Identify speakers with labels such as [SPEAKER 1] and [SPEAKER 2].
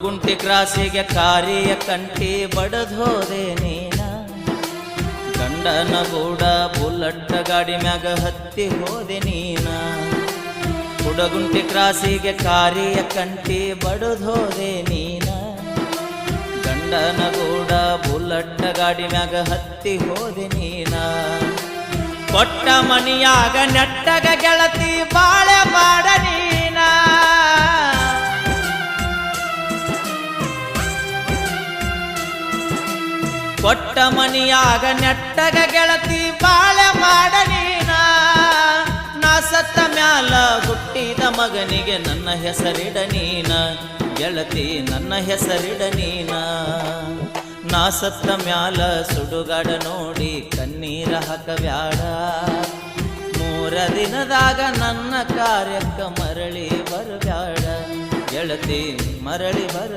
[SPEAKER 1] ಗುಂಟಿ ಕ್ರಾಸಿಗೆ ಕಾರಿಯ ಕಂಟಿ ಬಡದೋದೆ ನೀನ, ಗಂಡನ ಗೂಡ ಬುಲ್ಲಟ್ಟ ಗಾಡಿ ಮ್ಯಾಗ ಹತ್ತಿ ಹೋದೆ ನೀನ. ಕುಡಗುಂಟಿ ಕ್ರಾಸಿಗೆ ಕಾರಿಯ ಕಂಟಿ ಬಡದೋದೆ ನೀನ, ಗಂಡನ ಗೂಡ ಬುಲ್ಲಟ್ಟ ಗಾಡಿ ಮ್ಯಾಗ ಹತ್ತಿ ಹೋದೆ ನೀನ. ಕೊಟ್ಟ ಮನಿಯಾಗ ನೆಟ್ಟಗ ಗೆಳತಿ ಬಾಳೆ ಮಾಡ ನೀನ, ಕೊಟ್ಟ ಮನಿಯಾಗ ನೆಟ್ಟಗ ಗೆಳತಿ ಬಾಳೆ ಮಾಡ ನೀನ. ನಾ ಸತ್ತ ಮ್ಯಾಲ ಹುಟ್ಟಿದ ಮಗನಿಗೆ ನನ್ನ ಹೆಸರಿಡ ನೀನ, ಗೆಳತಿ ನನ್ನ ಹೆಸರಿಡ ನೀನ. ನಾ ಸತ್ತ ಮ್ಯಾಲ ಸುಡುಗಾಡ ನೋಡಿ ಕಣ್ಣೀರ ಹಾಕಬ್ಯಾಡ, 3 ದಿನದಾಗ ನನ್ನ ಕಾರ್ಯಕ್ಕ ಮರಳಿ ಬರಬ್ಯಾಡ, ಗೆಳತಿ ಮರಳಿ ಬರ